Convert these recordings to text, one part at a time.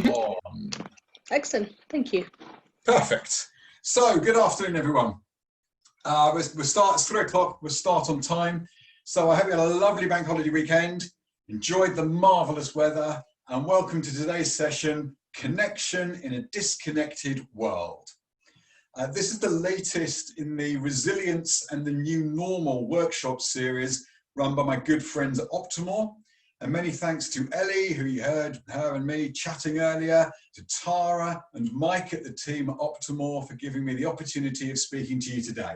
On. Excellent, thank you. Perfect. So, good afternoon, everyone. It's 3 o'clock, we'll start on time. So I hope you had a lovely bank holiday weekend, enjoyed the marvellous weather, and welcome to today's session, Connection in a Disconnected World. This is the latest in the Resilience and the New Normal workshop series run by my good friends at Optamor. And many thanks to Ellie, who you heard her and me chatting earlier, to Tara and Mike at the team at Optamor for giving me the opportunity of speaking to you today.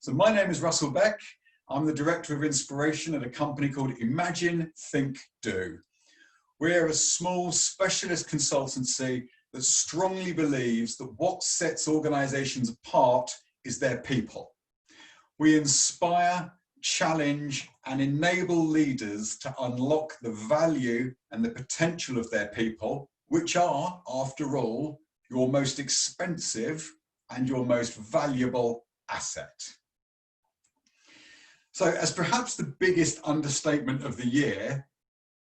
So my name is Russell Beck. I'm the Director of Inspiration at a company called ImagineThinkDo. We're a small specialist consultancy that strongly believes that what sets organizations apart is their people. We inspire, challenge and enable leaders to unlock the value and the potential of their people, which are, after all, your most expensive and your most valuable asset. So, as perhaps the biggest understatement of the year,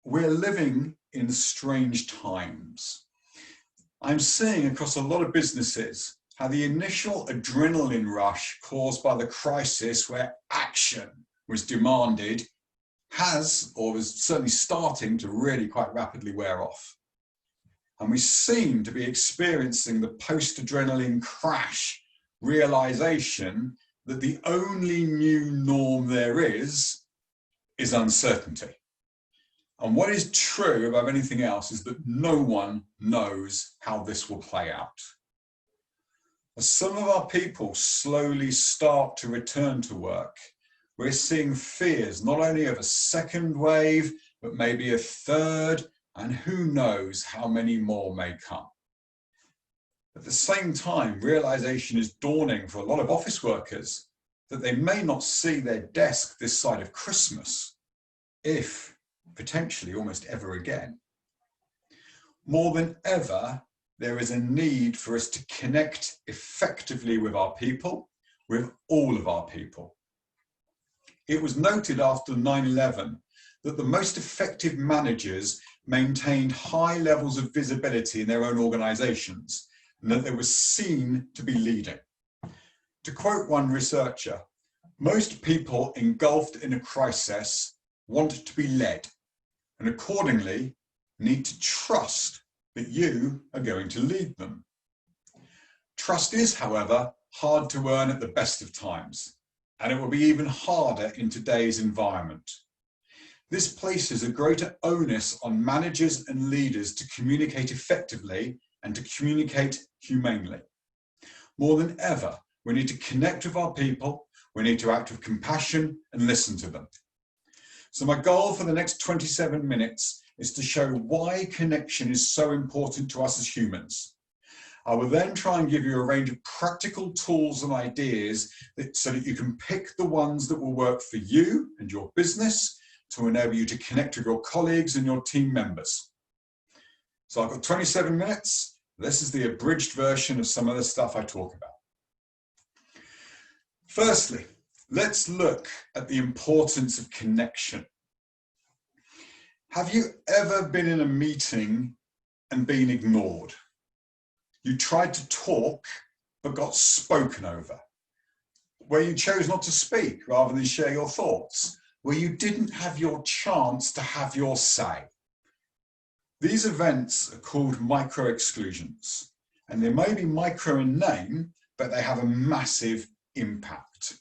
we're living in strange times. I'm seeing across a lot of businesses how the initial adrenaline rush caused by the crisis, where action was demanded, has, or is certainly starting to really quite rapidly wear off. And we seem to be experiencing the post-adrenaline crash realization that the only new norm there is uncertainty. And what is true above anything else is that no one knows how this will play out. As some of our people slowly start to return to work, we're seeing fears not only of a second wave, but maybe a third, and who knows how many more may come. At the same time, realization is dawning for a lot of office workers that they may not see their desk this side of Christmas, if potentially almost ever again. More than ever, there is a need for us to connect effectively with our people, with all of our people. It was noted after 9/11 that the most effective managers maintained high levels of visibility in their own organizations, and that they were seen to be leading. To quote one researcher, most people engulfed in a crisis want to be led, and accordingly need to trust that you are going to lead them. Trust is, however, hard to earn at the best of times, and it will be even harder in today's environment. This places a greater onus on managers and leaders to communicate effectively and to communicate humanely. More than ever, we need to connect with our people, we need to act with compassion and listen to them. So my goal for the next 27 minutes is to show why connection is so important to us as humans. I will then try and give you a range of practical tools and ideas so that you can pick the ones that will work for you and your business to enable you to connect with your colleagues and your team members. So I've got 27 minutes. This is the abridged version of some of the stuff I talk about. Firstly, let's look at the importance of connection. Have you ever been in a meeting and been ignored? You tried to talk, but got spoken over. Where you chose not to speak rather than share your thoughts. Where you didn't have your chance to have your say. These events are called micro-exclusions, and they may be micro in name, but they have a massive impact.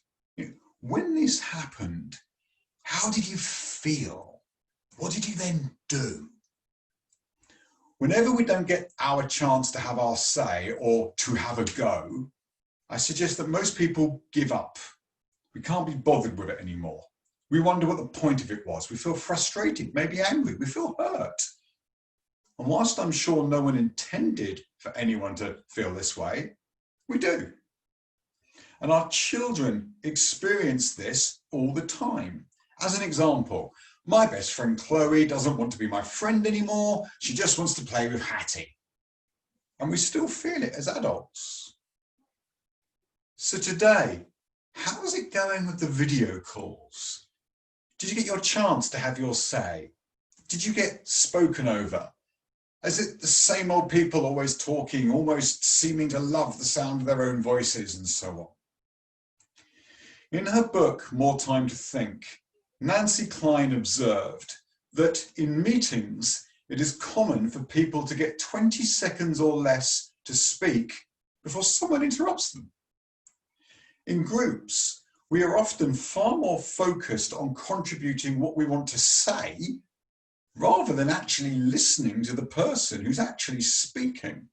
When this happened, how did you feel? What did you then do? Whenever we don't get our chance to have our say or to have a go, I suggest that most people give up. We can't be bothered with it anymore. We wonder what the point of it was. We feel frustrated, maybe angry, we feel hurt. And whilst I'm sure no one intended for anyone to feel this way, we do. And our children experience this all the time. As an example, my best friend Chloe doesn't want to be my friend anymore. She just wants to play with Hattie. And we still feel it as adults. So today, how's it going with the video calls? Did you get your chance to have your say? Did you get spoken over? Is it the same old people always talking, almost seeming to love the sound of their own voices and so on? In her book, More Time to Think, Nancy Klein observed that in meetings, it is common for people to get 20 seconds or less to speak before someone interrupts them. In groups, we are often far more focused on contributing what we want to say rather than actually listening to the person who's actually speaking.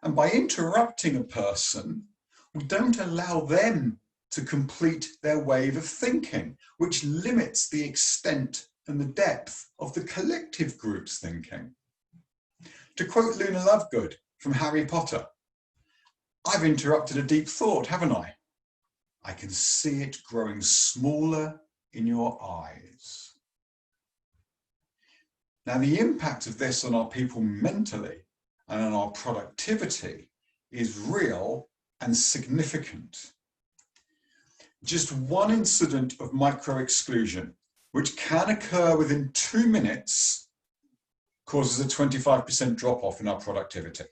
And by interrupting a person, we don't allow them to complete their wave of thinking, which limits the extent and the depth of the collective group's thinking. To quote Luna Lovegood from Harry Potter, "I've interrupted a deep thought, haven't I? I can see it growing smaller in your eyes." Now, the impact of this on our people mentally and on our productivity is real and significant. Just one incident of micro-exclusion, which can occur within 2 minutes, causes a 25% drop-off in our productivity.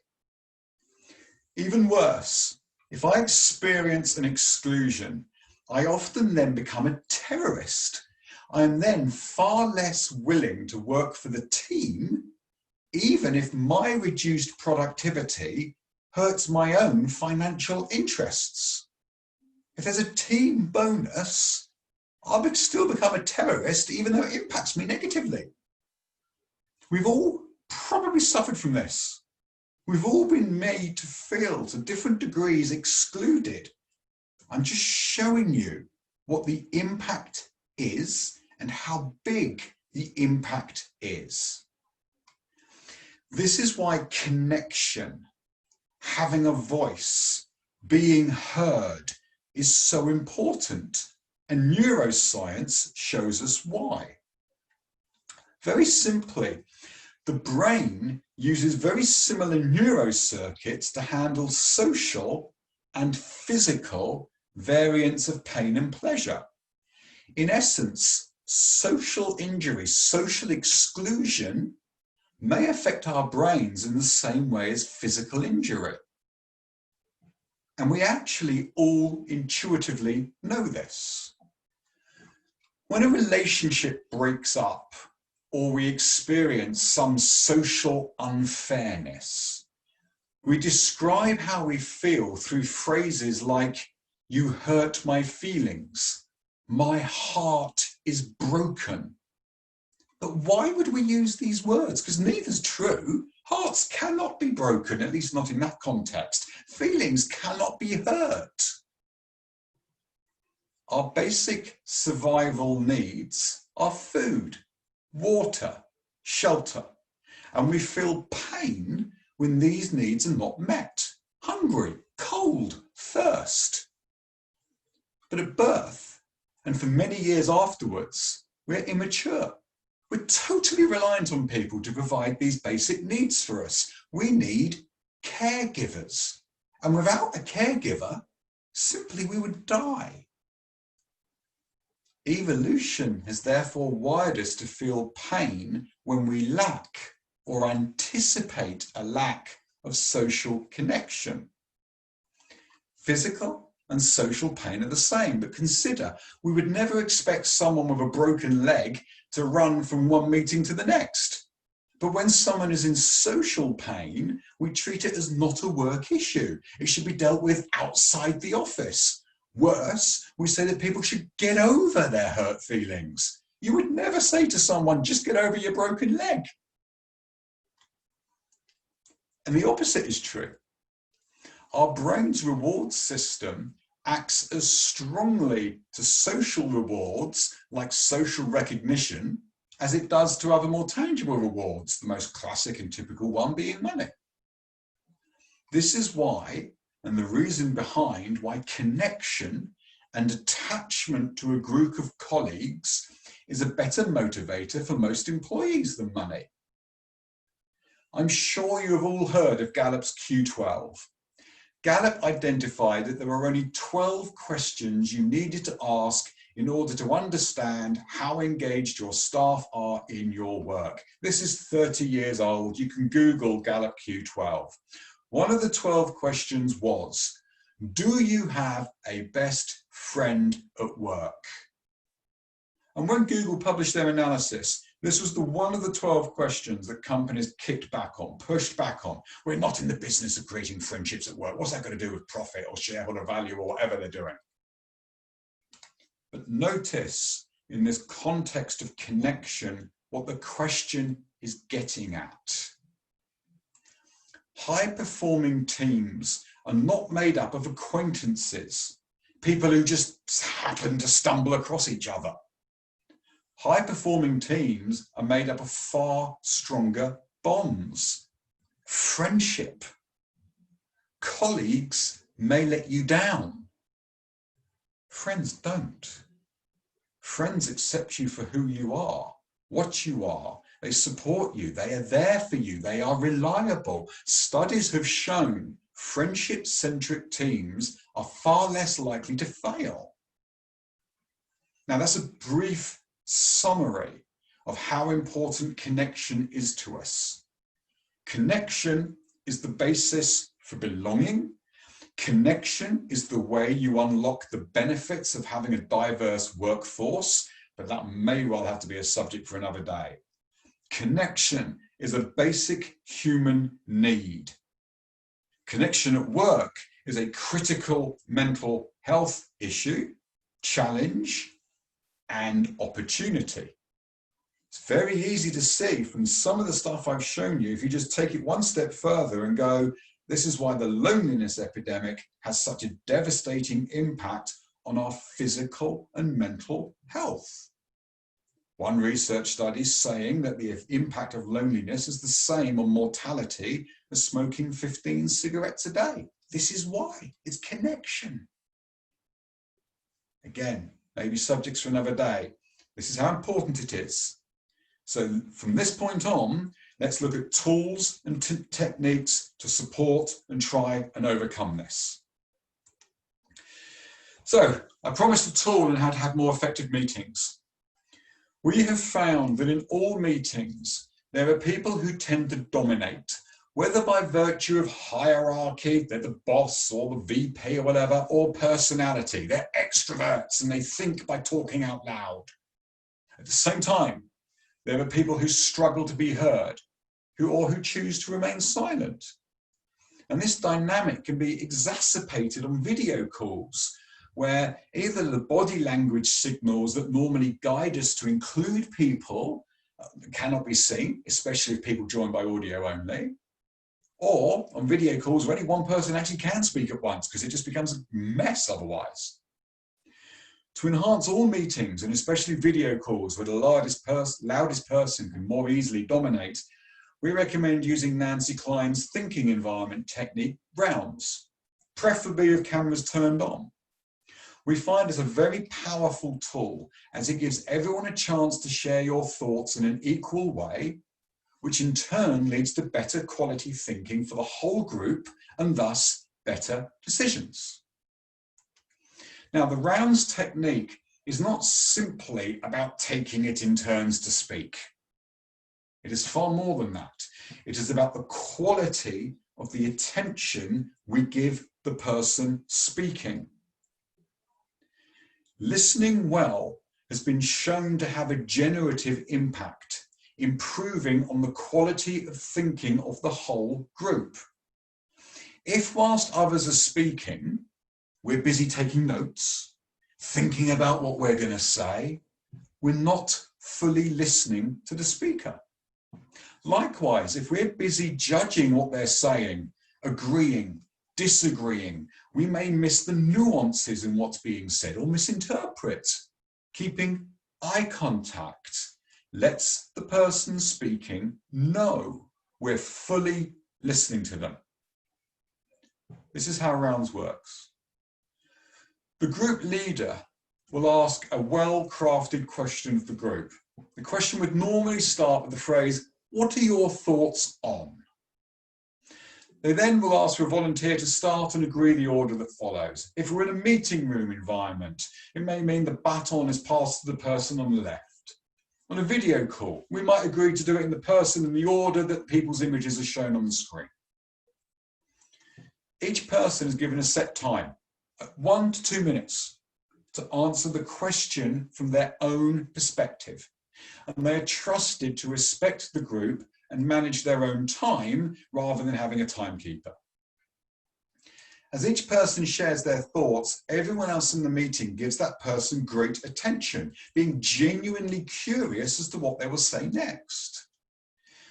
Even worse, if I experience an exclusion, I often then become a terrorist. I am then far less willing to work for the team, even if my reduced productivity hurts my own financial interests. If there's a team bonus, I'll still become a terrorist, even though it impacts me negatively. We've all probably suffered from this. We've all been made to feel to different degrees excluded. I'm just showing you what the impact is and how big the impact is. This is why connection, having a voice, being heard is so important, and neuroscience shows us why. Very simply, the brain uses very similar neurocircuits to handle social and physical variants of pain and pleasure. In essence, social injury, social exclusion may affect our brains in the same way as physical injury. And we actually all intuitively know this. When a relationship breaks up or we experience some social unfairness, we describe how we feel through phrases like, "You hurt my feelings," "My heart is broken." But why would we use these words? Because neither's true. Hearts cannot be broken, at least not in that context. Feelings cannot be hurt. Our basic survival needs are food, water, shelter, and we feel pain when these needs are not met. Hungry, cold, thirst. But at birth, and for many years afterwards, we're immature. We're totally reliant on people to provide these basic needs for us. We need caregivers. And without a caregiver, simply we would die. Evolution has therefore wired us to feel pain when we lack or anticipate a lack of social connection. Physical and social pain are the same, but consider, we would never expect someone with a broken leg to run from one meeting to the next. But when someone is in social pain, we treat it as not a work issue. It should be dealt with outside the office. Worse, we say that people should get over their hurt feelings. You would never say to someone, "Just get over your broken leg." And the opposite is true. Our brain's reward system acts as strongly to social rewards, like social recognition, as it does to other more tangible rewards, the most classic and typical one being money. This is why, and the reason behind why connection and attachment to a group of colleagues is a better motivator for most employees than money. I'm sure you have all heard of Gallup's Q12. Gallup identified that there were only 12 questions you needed to ask in order to understand how engaged your staff are in your work. This is 30 years old. You can Google Gallup Q12. One of the 12 questions was, do you have a best friend at work? And when Google published their analysis, this was one of the 12 questions that companies kicked back on, pushed back on. We're not in the business of creating friendships at work. What's that going to do with profit or shareholder value or whatever they're doing? But notice in this context of connection, what the question is getting at. High-performing teams are not made up of acquaintances, people who just happen to stumble across each other. High-performing teams are made up of far stronger bonds. Friendship. Colleagues may let you down. Friends don't. Friends accept you for who you are, what you are. They support you. They are there for you. They are reliable. Studies have shown friendship-centric teams are far less likely to fail. Now, that's a brief summary of how important connection is to us. Connection is the basis for belonging. Connection is the way you unlock the benefits of having a diverse workforce, but that may well have to be a subject for another day. Connection is a basic human need. Connection at work is a critical mental health issue, challenge, and opportunity. It's very easy to see from some of the stuff I've shown you, if you just take it one step further and go, this is why the loneliness epidemic has such a devastating impact on our physical and mental health. One research study is saying that the impact of loneliness is the same on mortality as smoking 15 cigarettes a day. This is why. It's connection. Again, maybe subjects for another day. This is how important it is. So from this point on, let's look at tools and techniques to support and try and overcome this. So I promised a tool on how to have more effective meetings. We have found that in all meetings, there are people who tend to dominate, whether by virtue of hierarchy, they're the boss or the VP or whatever, or personality. They're extroverts and they think by talking out loud. At the same time, there are people who struggle to be heard, who choose to remain silent. And this dynamic can be exacerbated on video calls, where either the body language signals that normally guide us to include people cannot be seen, especially if people join by audio only, or on video calls where only one person actually can speak at once because it just becomes a mess otherwise. To enhance all meetings, and especially video calls where the loudest person can more easily dominate, we recommend using Nancy Klein's thinking environment technique rounds, preferably with cameras turned on. We find it a very powerful tool as it gives everyone a chance to share your thoughts in an equal way, which in turn leads to better quality thinking for the whole group and thus better decisions. Now, the rounds technique is not simply about taking it in turns to speak. It is far more than that. It is about the quality of the attention we give the person speaking. Listening well has been shown to have a generative impact, improving on the quality of thinking of the whole group. If whilst others are speaking, we're busy taking notes, thinking about what we're going to say, we're not fully listening to the speaker. Likewise, if we're busy judging what they're saying, agreeing, disagreeing, we may miss the nuances in what's being said or misinterpret. Keeping eye contact lets the person speaking know we're fully listening to them. This is how rounds works. The group leader will ask a well-crafted question of the group. The question would normally start with the phrase, "What are your thoughts on?" They then will ask for a volunteer to start and agree the order that follows. If we're in a meeting room environment, it may mean the baton is passed to the person on the left. On a video call, we might agree to do it in the person in the order that people's images are shown on the screen. Each person is given a set time, 1 to 2 minutes, to answer the question from their own perspective. And they are trusted to respect the group and manage their own time rather than having a timekeeper. As each person shares their thoughts, everyone else in the meeting gives that person great attention, being genuinely curious as to what they will say next.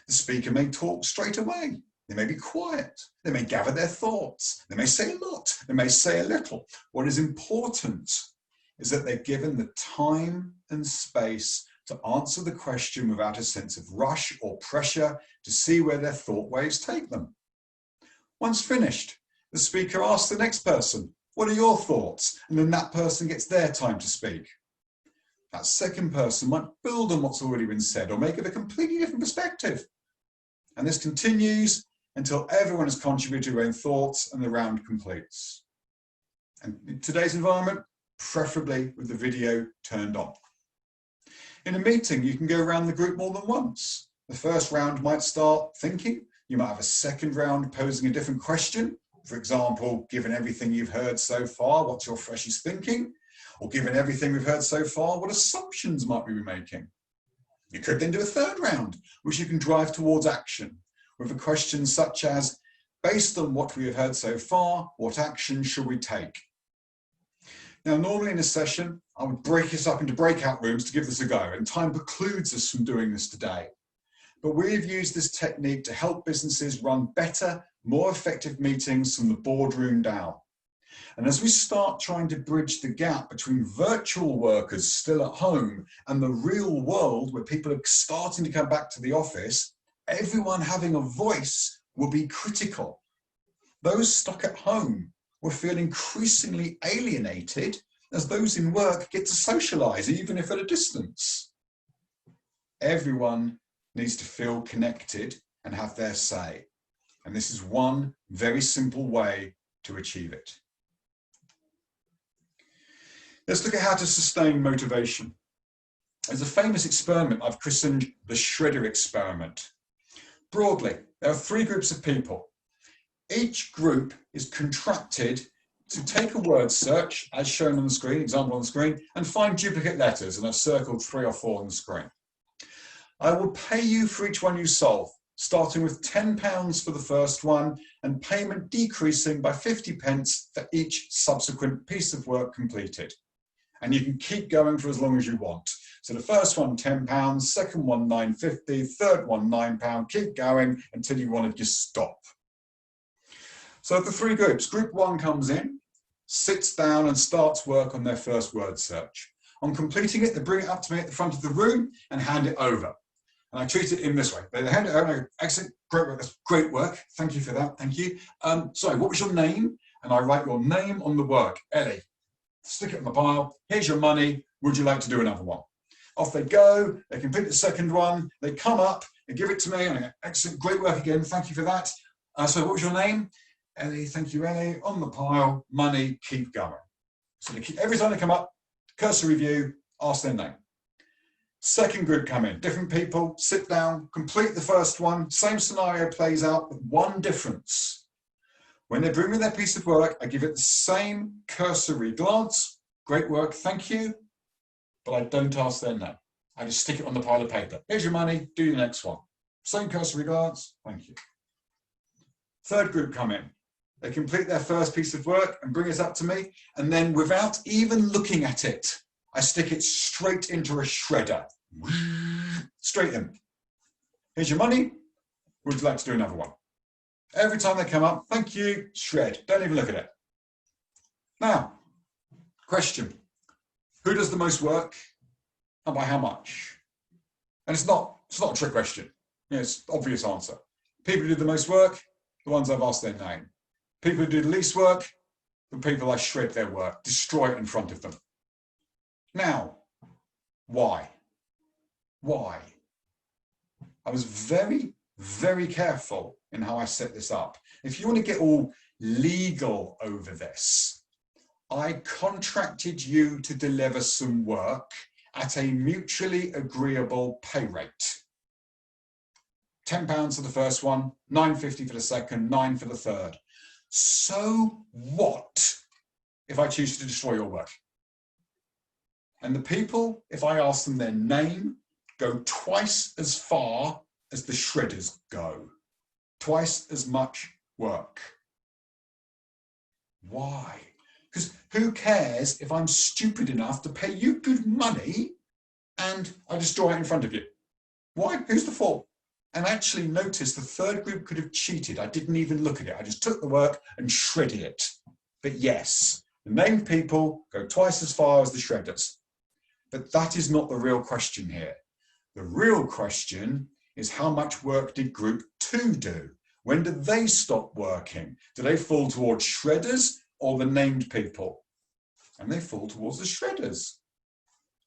The speaker may talk straight away. They may be quiet. They may gather their thoughts. They may say a lot. They may say a little. What is important is that they're given the time and space to answer the question without a sense of rush or pressure to see where their thought waves take them. Once finished, the speaker asks the next person, "What are your thoughts?" And then that person gets their time to speak. That second person might build on what's already been said or make it a completely different perspective. And this continues until everyone has contributed their own thoughts and the round completes. And in today's environment, preferably with the video turned on. In a meeting, you can go around the group more than once. The first round might start thinking. You might have a second round posing a different question. For example, given everything you've heard so far, what's your freshest thinking? Or given everything we've heard so far, what assumptions might we be making? You could then do a third round, which you can drive towards action, with a question such as, based on what we have heard so far, what action should we take? Now, normally in a session, I would break this up into breakout rooms to give this a go, and time precludes us from doing this today. But we've used this technique to help businesses run better, more effective meetings from the boardroom down. And as we start trying to bridge the gap between virtual workers still at home and the real world where people are starting to come back to the office, everyone having a voice will be critical. Those stuck at home will feel increasingly alienated as those in work get to socialize, even if at a distance. Everyone needs to feel connected and have their say. And this is one very simple way to achieve it. Let's look at how to sustain motivation. There's a famous experiment I've christened the Shredder experiment. Broadly, there are 3 groups of people. Each group is contracted to take a word search, as shown on the screen, example on the screen, and find duplicate letters, and I've circled 3 or 4 on the screen. I will pay you for each one you solve, starting with £10 for the first one, and payment decreasing by 50p for each subsequent piece of work completed. And you can keep going for as long as you want. So the first one, £10, second one, £9.50, third one, £9, keep going until you want to just stop. So the 3 groups, group 1 comes in, sits down and starts work on their first word search. On completing it, they bring it up to me at the front of the room and hand it over. And I treat it in this way. They hand it over and I go, excellent, great work, that's great work. Thank you for that, thank you. Sorry, what was your name? And I write your name on the work, Ellie. Stick it in the pile, here's your money, would you like to do another one? Off they go, they complete the second one, they come up, they give it to me, and I go, excellent, great work again, thank you for that. So what was your name? Ellie, thank you, Ellie, on the pile, money, keep going. So they keep, every time they come up, cursor review, ask their name. Second group come in, different people, sit down, complete the first one, same scenario plays out, with one difference. When they bring me their piece of work, I give it the same cursory glance, great work, thank you, but I don't ask their name. I just stick it on the pile of paper. Here's your money, do the next one. Same cursory glance, thank you. Third group come in. They complete their first piece of work and bring it up to me, and then without even looking at it, I stick it straight into a shredder. Straight in. Here's your money, would you like to do another one? Every time they come up, thank you, shred, don't even look at it. Now, question, who does the most work and by how much? And it's not a trick question, it's an obvious answer. People who do the most work, the ones I've asked their name. People who do the least work, the people I shred their work, destroy it in front of them. Now, why? Why? I was very, very careful in how I set this up. If you want to get all legal over this, I contracted you to deliver some work at a mutually agreeable pay rate. £10 for the first one, £9.50 for the second, £9 for the third. So what if I choose to destroy your work? And the people, if I ask them their name, go twice as far as the shredders go. Twice as much work. Why? Because who cares if I'm stupid enough to pay you good money and I destroy it in front of you? Why? Who's the fault? And actually notice the third group could have cheated. I didn't even look at it. I just took the work and shredded it. But yes, the named people go twice as far as the shredders. But that is not the real question here. The real question is how much work did group 2 do? When did they stop working? Do they fall towards shredders or the named people? And they fall towards the shredders.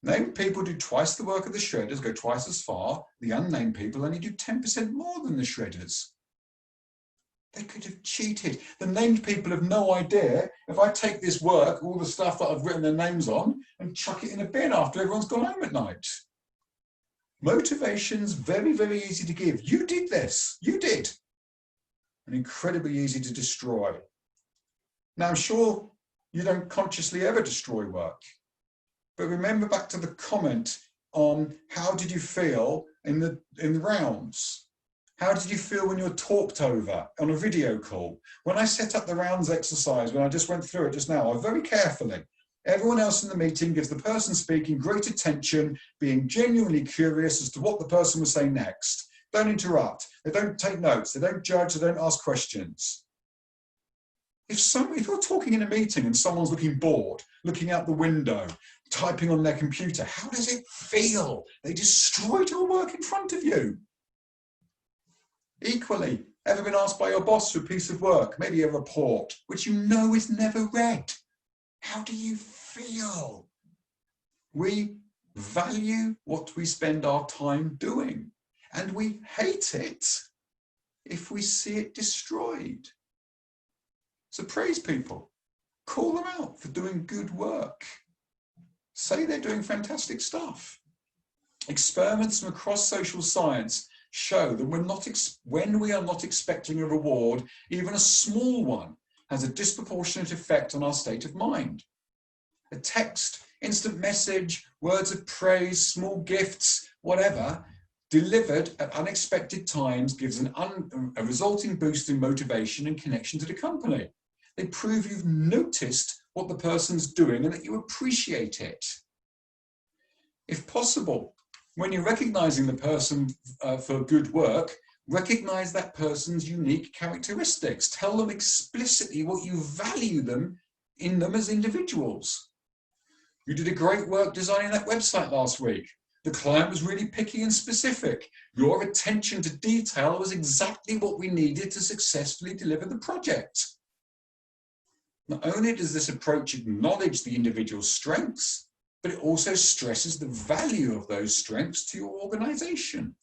Named people do twice the work of the shredders, go twice as far. The unnamed people only do 10% more than the shredders. They could have cheated. The named people have no idea if I take this work, all the stuff that I've written their names on, and chuck it in a bin after everyone's gone home at night. Motivation's very, very easy to give. You did this. You did. And incredibly easy to destroy. Now, I'm sure you don't consciously ever destroy work. But remember back to the comment on how did you feel in the rounds? How did you feel when you were talked over on a video call? When I set up the rounds exercise, when I just went through it just now, I very carefully, everyone else in the meeting gives the person speaking great attention, being genuinely curious as to what the person will say next. Don't interrupt. They don't take notes. They don't judge. They don't ask questions. If you're talking in a meeting and someone's looking bored, looking out the window, typing on their computer, how does it feel? They destroyed your work in front of you. Equally, ever been asked by your boss for a piece of work, maybe a report, which you know is never read? How do you feel? We value what we spend our time doing, and we hate it if we see it destroyed. So praise people, call them out for doing good work. Say they're doing fantastic stuff. Experiments from across social science show that when we are not expecting a reward, even a small one has a disproportionate effect on our state of mind. A text, instant message, words of praise, small gifts, whatever, delivered at unexpected times gives a resulting boost in motivation and connection to the company. They prove you've noticed what the person's doing and that you appreciate it. If possible, when you're recognizing the person for good work, recognize that person's unique characteristics. Tell them explicitly what you value in them as individuals. You did a great work designing that website last week. The client was really picky and specific. Your attention to detail was exactly what we needed to successfully deliver the project. Not only does this approach acknowledge the individual's strengths, but it also stresses the value of those strengths to your organization.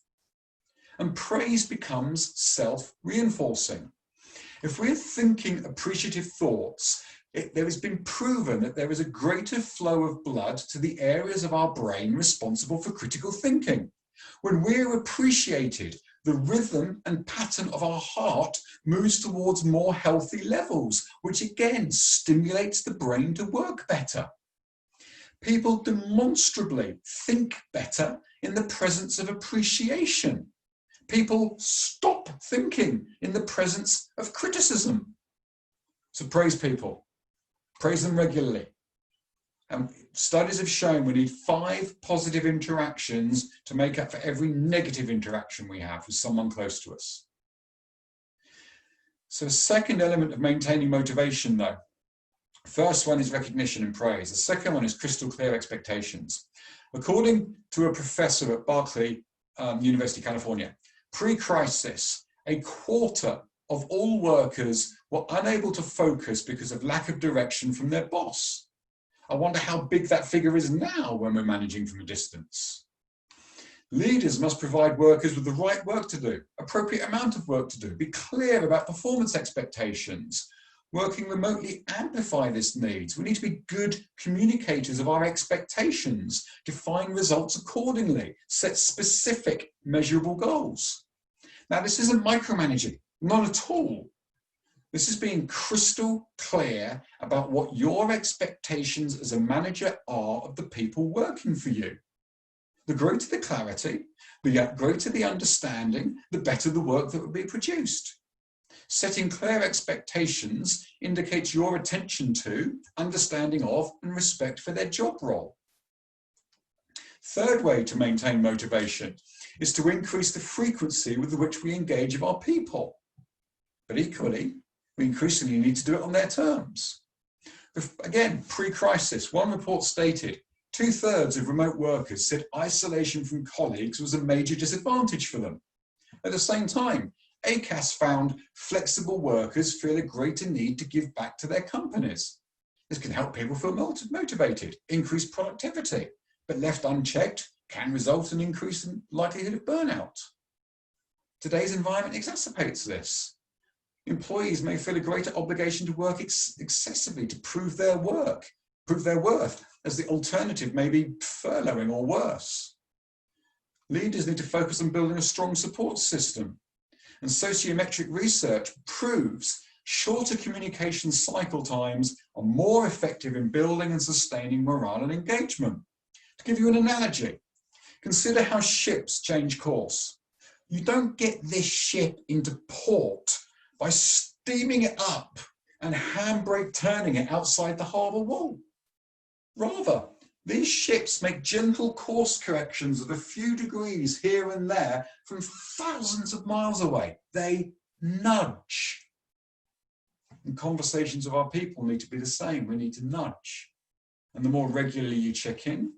And praise becomes self-reinforcing. If we're thinking appreciative thoughts, there has been proven that there is a greater flow of blood to the areas of our brain responsible for critical thinking. When we're appreciated, the rhythm and pattern of our heart moves towards more healthy levels, which again stimulates the brain to work better. People demonstrably think better in the presence of appreciation. People stop thinking in the presence of criticism. So praise people. Praise them regularly. And studies have shown we need 5 positive interactions to make up for every negative interaction we have with someone close to us. So the second element of maintaining motivation, though, first one is recognition and praise. The second one is crystal clear expectations. According to a professor at Berkeley, University, California, pre-crisis, a quarter of all workers were unable to focus because of lack of direction from their boss. I wonder how big that figure is now when we're managing from a distance. Leaders must provide workers with the right work to do, appropriate amount of work to do, be clear about performance expectations. Working remotely amplify this needs. We need to be good communicators of our expectations, define results accordingly, set specific measurable goals. Now, this isn't micromanaging, not at all. This is being crystal clear about what your expectations as a manager are of the people working for you. The greater the clarity, the greater the understanding, the better the work that will be produced. Setting clear expectations indicates your attention to, understanding of, and respect for their job role. Third way to maintain motivation is to increase the frequency with which we engage with our people. But equally, we increasingly need to do it on their terms. Again, pre-crisis, one report stated 2/3 of remote workers said isolation from colleagues was a major disadvantage for them. At the same time, ACAS found flexible workers feel a greater need to give back to their companies. This can help people feel motivated, increase productivity, but left unchecked can result in increased likelihood of burnout. Today's environment exacerbates this. Employees may feel a greater obligation to work excessively to prove their worth, as the alternative may be furloughing or worse. Leaders need to focus on building a strong support system. And sociometric research proves shorter communication cycle times are more effective in building and sustaining morale and engagement. To give you an analogy, consider how ships change course. You don't get this ship into port by steaming it up and handbrake turning it outside the harbour wall. Rather, these ships make gentle course corrections of a few degrees here and there from thousands of miles away. They nudge. And conversations of our people need to be the same. We need to nudge. And the more regularly you check in,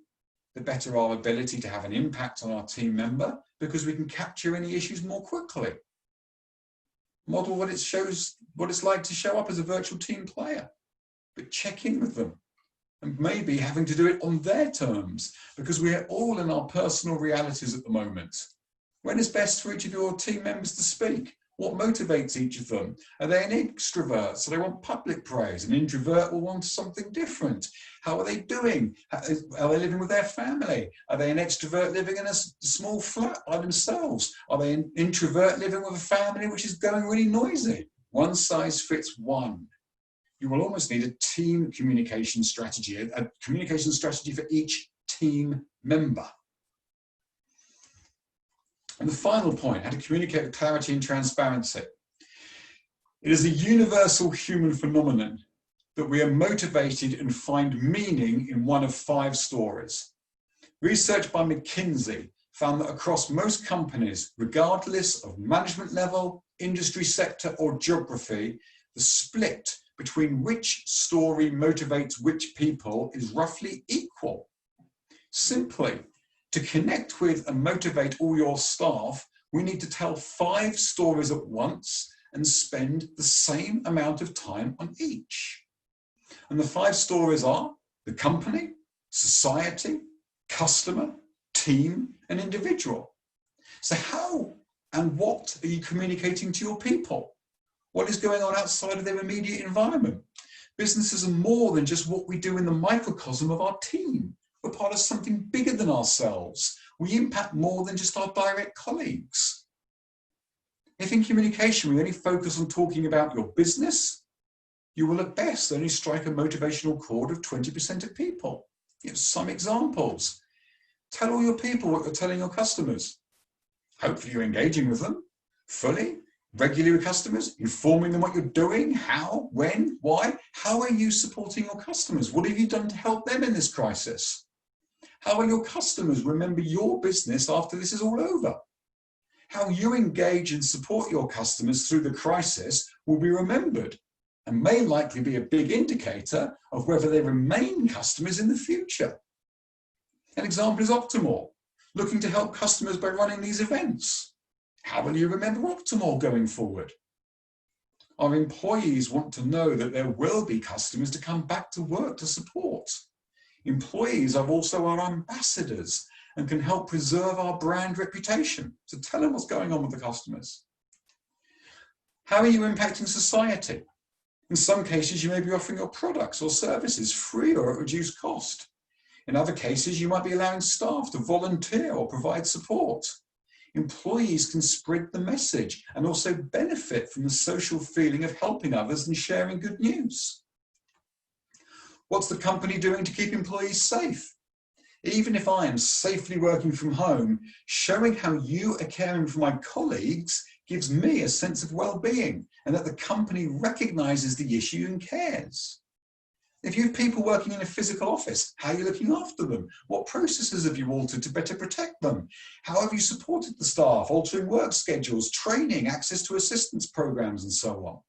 the better our ability to have an impact on our team member, because we can capture any issues more quickly. Model what it's like to show up as a virtual team player, but check in with them. And maybe having to do it on their terms, because we are all in our personal realities at the moment. When is best for each of your team members to speak? What motivates each of them? Are they an extrovert, so they want public praise? An introvert will want something different. How are they doing? Are they living with their family? Are they an extrovert living in a small flat by themselves? Are they an introvert living with a family which is going really noisy? One size fits one. You will almost need a team communication strategy, a communication strategy for each team member. And the final point, how to communicate with clarity and transparency. It is a universal human phenomenon that we are motivated and find meaning in one of 5 stories. Research by McKinsey found that across most companies, regardless of management level, industry sector, or geography, the split between which story motivates which people is roughly equal. Simply, to connect with and motivate all your staff, we need to tell 5 stories at once and spend the same amount of time on each. And the 5 stories are the company, society, customer, team, and individual. So how and what are you communicating to your people? What is going on outside of their immediate environment? Businesses are more than just what we do in the microcosm of our team. We're part of something bigger than ourselves. We impact more than just our direct colleagues. If in communication we only focus on talking about your business, you will at best only strike a motivational chord of 20% of people. Some examples. Tell all your people what you're telling your customers. Hopefully you're engaging with them fully, regularly with customers, informing them what you're doing, how, when, why. How are you supporting your customers? What have you done to help them in this crisis? How will your customers remember your business after this is all over? How you engage and support your customers through the crisis will be remembered and may likely be a big indicator of whether they remain customers in the future. An example is Optamor, looking to help customers by running these events. How will you remember Optamor going forward? Our employees want to know that there will be customers to come back to work to support. Employees are also our ambassadors, and can help preserve our brand reputation. So tell them what's going on with the customers. How are you impacting society? In some cases, you may be offering your products or services free or at reduced cost. In other cases, you might be allowing staff to volunteer or provide support. Employees can spread the message and also benefit from the social feeling of helping others and sharing good news. What's the company doing to keep employees safe? Even if I am safely working from home, showing how you are caring for my colleagues gives me a sense of well-being and that the company recognizes the issue and cares. If you have people working in a physical office, how are you looking after them? What processes have you altered to better protect them? How have you supported the staff, altering work schedules, training, access to assistance programs, and so on?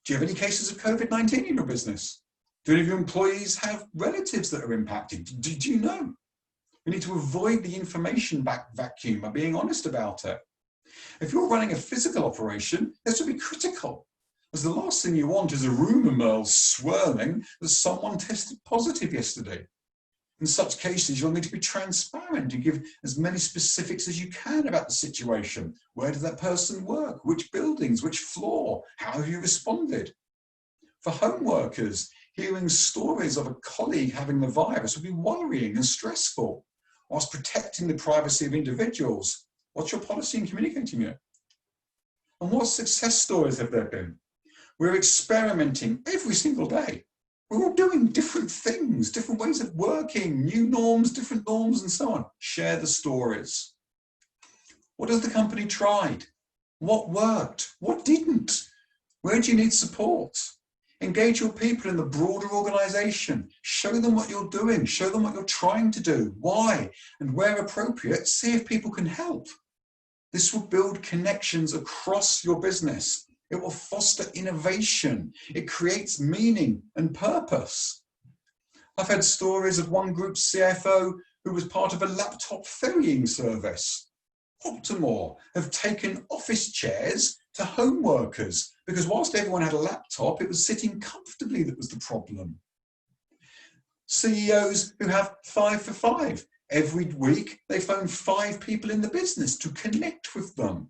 Do you have any cases of COVID-19 in your business? Do any of your employees have relatives that are impacted? Do you know? We need to avoid the information vacuum by being honest about it. If you're running a physical operation, this will be critical, as the last thing you want is a rumour mill swirling that someone tested positive yesterday. In such cases, you'll need to be transparent and give as many specifics as you can about the situation. Where did that person work? Which buildings? Which floor? How have you responded? For home workers, hearing stories of a colleague having the virus would be worrying and stressful. Whilst protecting the privacy of individuals, what's your policy in communicating it? And what success stories have there been? We're experimenting every single day. We're all doing different things, different ways of working, new norms, different norms, and so on. Share the stories. What has the company tried? What worked? What didn't? Where do you need support? Engage your people in the broader organization. Show them what you're doing. Show them what you're trying to do, why, and where appropriate, see if people can help. This will build connections across your business. It will foster innovation. It creates meaning and purpose. I've had stories of one group CFO who was part of a laptop ferrying service. Optamor have taken office chairs to home workers because whilst everyone had a laptop, it was sitting comfortably that was the problem. CEOs who have 5 for 5. Every week, they phone 5 people in the business to connect with them.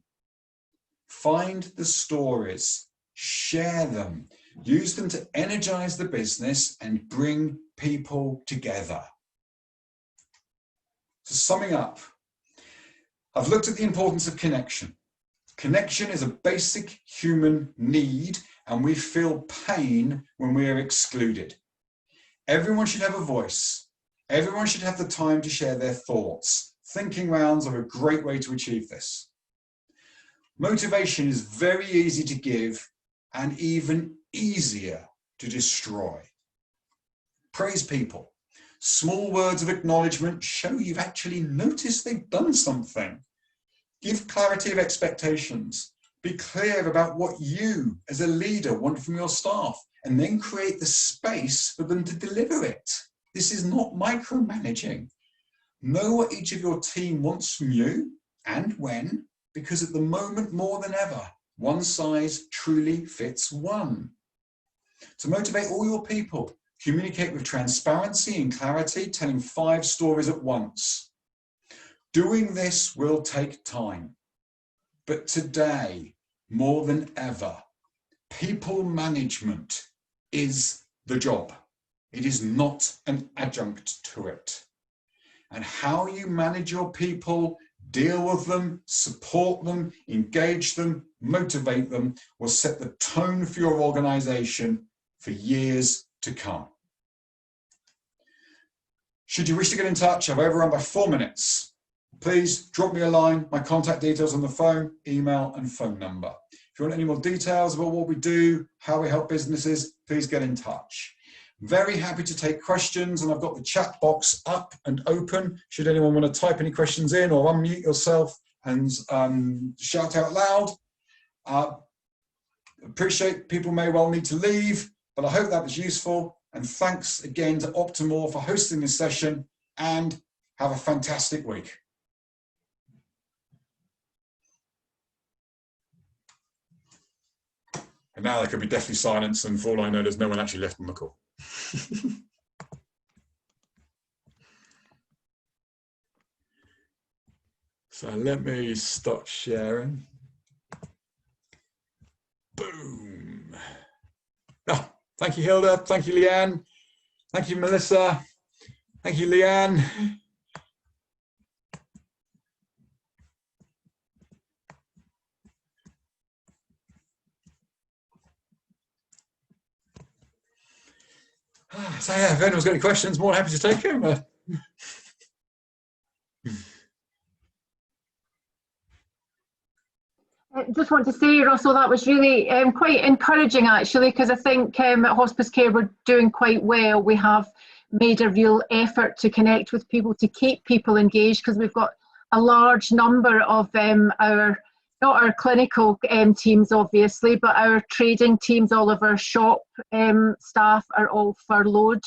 Find the stories, share them, use them to energize the business and bring people together. So summing up, I've looked at the importance of connection. Connection is a basic human need and we feel pain when we are excluded. Everyone should have a voice. Everyone should have the time to share their thoughts. Thinking rounds are a great way to achieve this. Motivation is very easy to give and even easier to destroy. Praise people. Small words of acknowledgement show you've actually noticed they've done something. Give clarity of expectations. Be clear about what you as a leader want from your staff and then create the space for them to deliver it. This is not micromanaging. Know what each of your team wants from you and when, because at the moment more than ever, one size truly fits one. To motivate all your people, communicate with transparency and clarity, telling 5 stories at once. Doing this will take time, but today, more than ever, people management is the job. It is not an adjunct to it. And how you manage your people, deal with them, support them, engage them, motivate them, will set the tone for your organization for years to come. Should you wish to get in touch, I've overrun by 4 minutes. Please drop me a line, my contact details on the phone, email and phone number. If you want any more details about what we do, how we help businesses, please get in touch. Very happy to take questions and I've got the chat box up and open. Should anyone want to type any questions in or unmute yourself and shout out loud. Appreciate people may well need to leave, but I hope that was useful. And thanks again to Optamor for hosting this session and have a fantastic week. And now there could be deathly silence and for all I know, there's no one actually left on the call. So let me stop sharing. Boom. Oh, thank you, Hilda. Thank you, Leanne. Thank you, Melissa. Thank you, Leanne. So yeah, if anyone's got any questions, more than happy to take them. I just want to say, Russell, that was really quite encouraging, actually, because I think at Hospice Care we're doing quite well. We have made a real effort to connect with people, to keep people engaged, because we've got a large number of our, not our clinical teams, obviously, but our trading teams, all of our shop staff are all furloughed.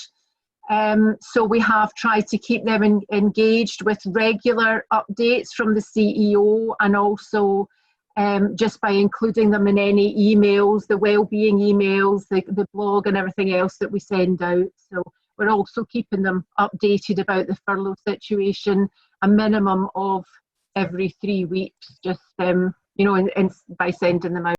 So we have tried to keep them engaged with regular updates from the CEO, and also just by including them in any emails, the wellbeing emails, the blog and everything else that we send out. So we're also keeping them updated about the furlough situation, a minimum of every 3 weeks, just, you know, by sending them out.